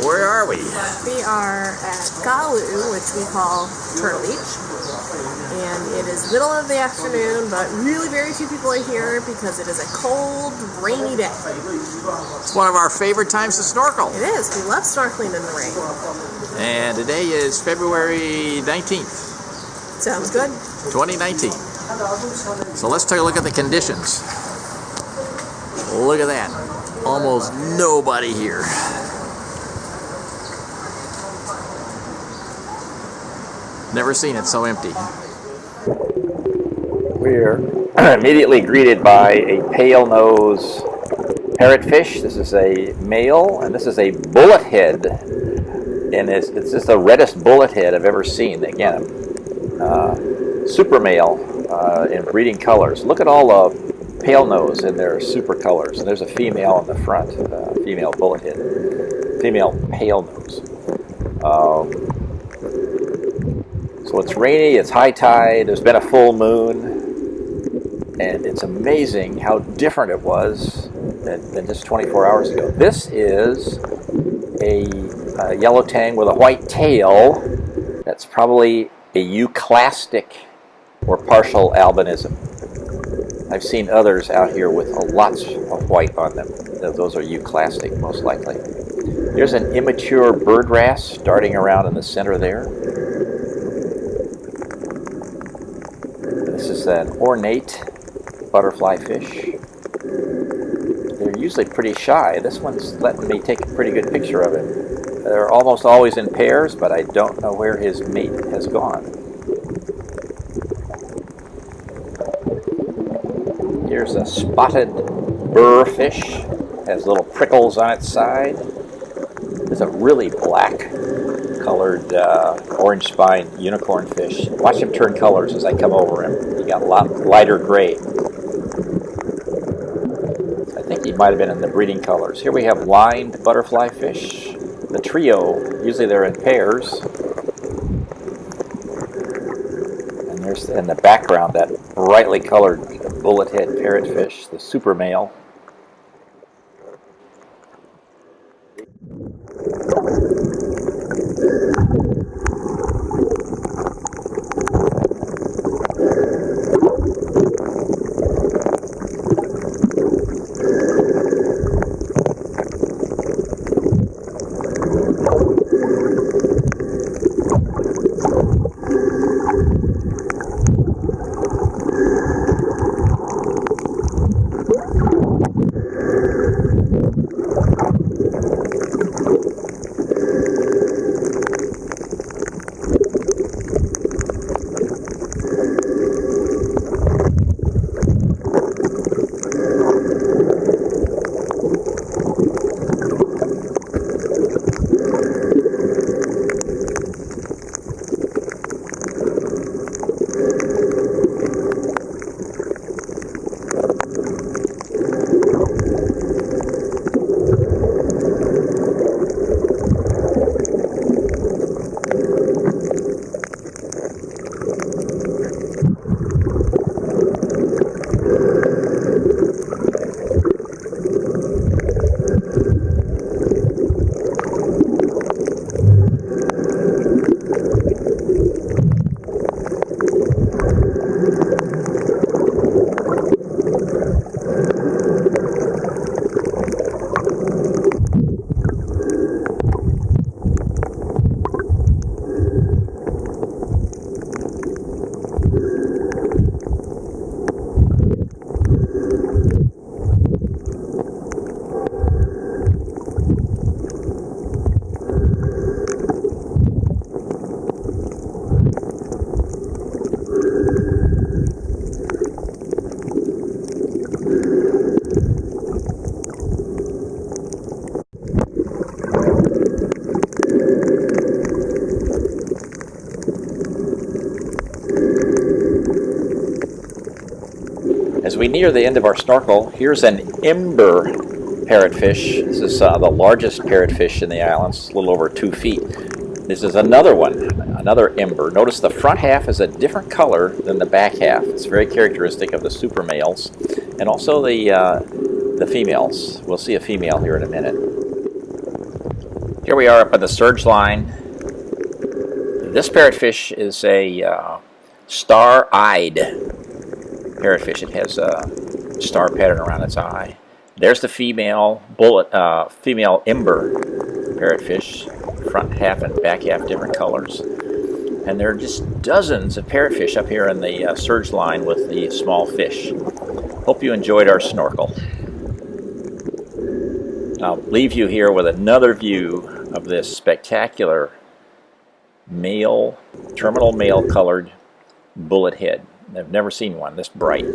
Where are we? We are at Kahalu'u, which we call Turtle Beach, and it is middle of the afternoon, but really very few people are here because it is a cold, rainy day. It's one of our favorite times to snorkel. It is. We love snorkeling in the rain. And today is February 19th. Sounds good. 2019. So let's take a look at the conditions. Look at that. Almost nobody here. Never seen it so empty. We're immediately greeted by a pale nose parrotfish. This is a male, and this is a bullet head. And it's just the reddest bullet head I've ever seen. Again, super male in breeding colors. Look at all the pale nose in their super colors. And there's a female in the front, female bullet head, female pale nose. So it's rainy, it's high tide, there's been a full moon, and it's amazing how different it was than just 24 hours ago. This is a yellow tang with a white tail. That's probably a euclastic or partial albinism. I've seen others out here with lots of white on them. Those are euclastic, most likely. There's an immature bird wrasse darting around in the center there. This is an ornate butterfly fish. They're usually pretty shy. This one's letting me take a pretty good picture of it. They're almost always in pairs, but I don't know where his mate has gone. Here's a spotted burr fish. Has little prickles on its side. There's a really black colored orange spine unicorn fish. Watch him turn colors as I come over him. He got a lot lighter gray. I think he might have been in the breeding colors. Here we have lined butterfly fish. The trio, usually they're in pairs. And there's in the background that brightly colored bullet head parrotfish, the super male. As we near the end of our snorkel, here's an ember parrotfish. This is the largest parrotfish in the islands, a little over 2 feet. This is another one, another ember. Notice the front half is a different color than the back half. It's very characteristic of the super males. And also the the females. We'll see a female here in a minute. Here we are up at the surge line. This parrotfish is a star-eyed parrotfish. It has a star pattern around its eye. There's the female female ember parrotfish, front half and back half different colors. And there are just dozens of parrotfish up here in the surge line with the small fish. Hope you enjoyed our snorkel. I'll leave you here with another view of this spectacular terminal male colored bullet head. I've never seen one this bright.